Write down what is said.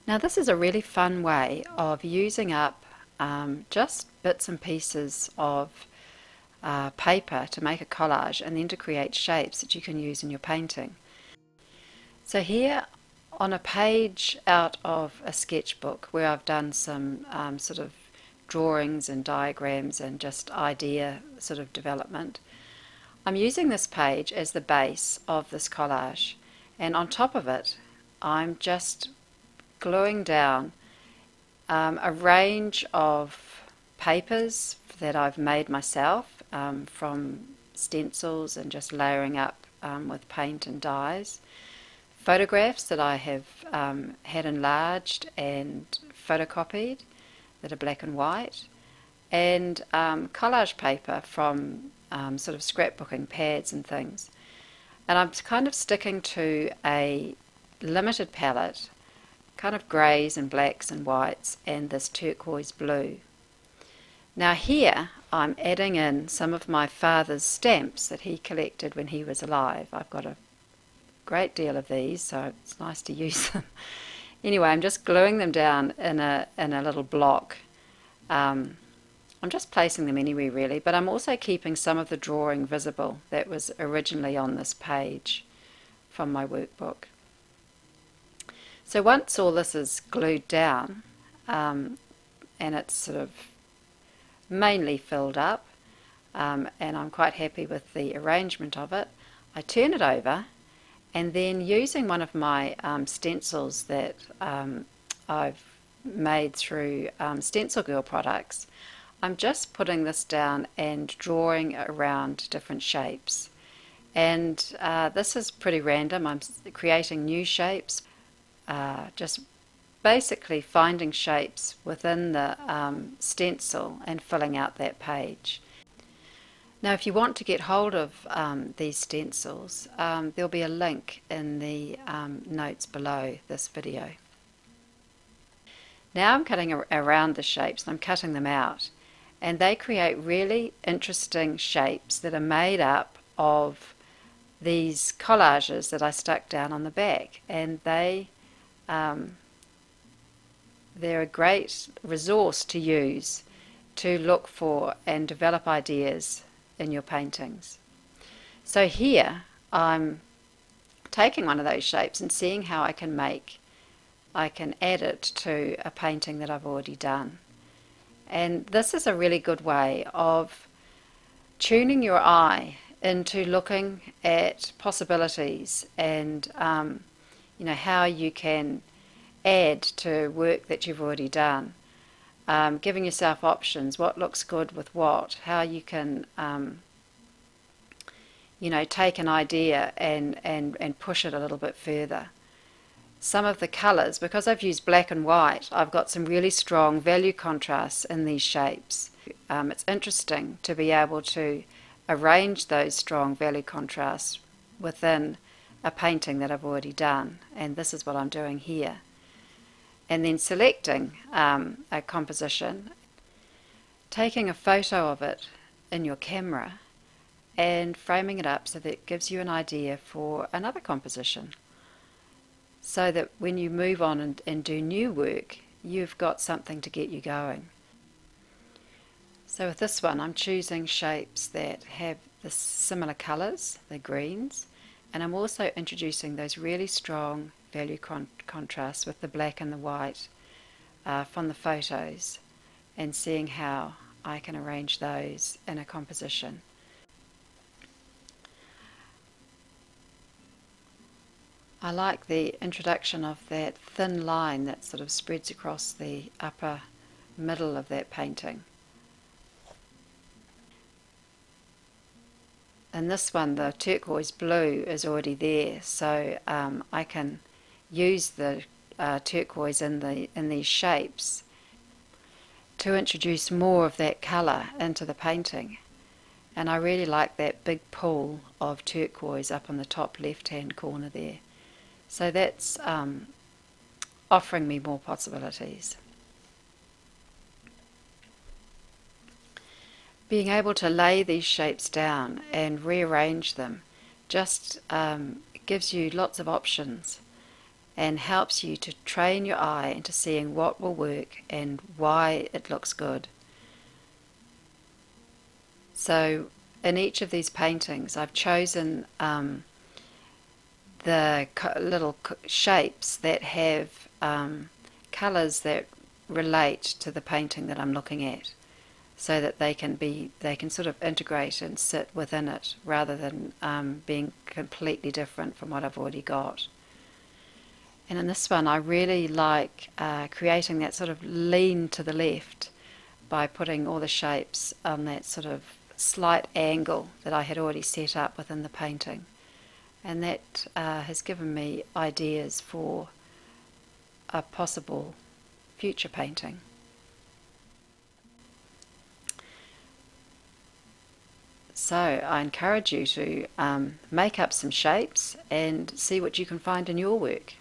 Now this is a really fun way of using up just bits and pieces of paper to make a collage and then to create shapes that you can use in your painting. So here on a page out of a sketchbook where I've done some sort of drawings and diagrams and just idea sort of development, I'm using this page as the base of this collage, and on top of it I'm just gluing down a range of papers that I've made myself from stencils and just layering up with paint and dyes, photographs that I have had enlarged and photocopied that are black and white, and collage paper from sort of scrapbooking pads and things. And I'm kind of sticking to a limited palette, kind of greys and blacks and whites and this turquoise blue. Now here I'm adding in some of my father's stamps that he collected when he was alive. I've got a great deal of these, so it's nice to use them. Anyway, I'm just gluing them down in a little block. I'm just placing them anywhere really, but I'm also keeping some of the drawing visible that was originally on this page from my workbook. So once all this is glued down and it's sort of mainly filled up, and I'm quite happy with the arrangement of it, I turn it over, and then using one of my stencils that I've made through Stencil Girl products, I'm just putting this down and drawing around different shapes. And this is pretty random. I'm creating new shapes, just basically finding shapes within the stencil and filling out that page. Now if you want to get hold of these stencils, there'll be a link in the notes below this video. Now I'm cutting around the shapes, and I'm cutting them out, and they create really interesting shapes that are made up of these collages that I stuck down on the back, and they're a great resource to use to look for and develop ideas in your paintings. So here I'm taking one of those shapes and seeing how I can add it to a painting that I've already done. And this is a really good way of tuning your eye into looking at possibilities and you know, how you can add to work that you've already done, giving yourself options, what looks good with what, how you can you know, take an idea and push it a little bit further. Some of the colours, because I've used black and white, I've got some really strong value contrasts in these shapes. It's interesting to be able to arrange those strong value contrasts within a painting that I've already done, and this is what I'm doing here. And then selecting a composition, taking a photo of it in your camera and framing it up so that it gives you an idea for another composition, so that when you move on and do new work, you've got something to get you going. So with this one, I'm choosing shapes that have the similar colours, the greens, and I'm also introducing those really strong value contrasts with the black and the white from the photos, and seeing how I can arrange those in a composition. I like the introduction of that thin line that sort of spreads across the upper middle of that painting. In this one, the turquoise blue is already there, so I can use the turquoise in these shapes to introduce more of that colour into the painting. And I really like that big pool of turquoise up on the top left hand corner there. So that's offering me more possibilities. Being able to lay these shapes down and rearrange them just gives you lots of options, and helps you to train your eye into seeing what will work and why it looks good. So in each of these paintings I've chosen the little shapes that have colours that relate to the painting that I'm looking at, so that they can sort of integrate and sit within it rather than being completely different from what I've already got. And in this one I really like creating that sort of lean to the left by putting all the shapes on that sort of slight angle that I had already set up within the painting. And that has given me ideas for a possible future painting. So I encourage you to make up some shapes and see what you can find in your work.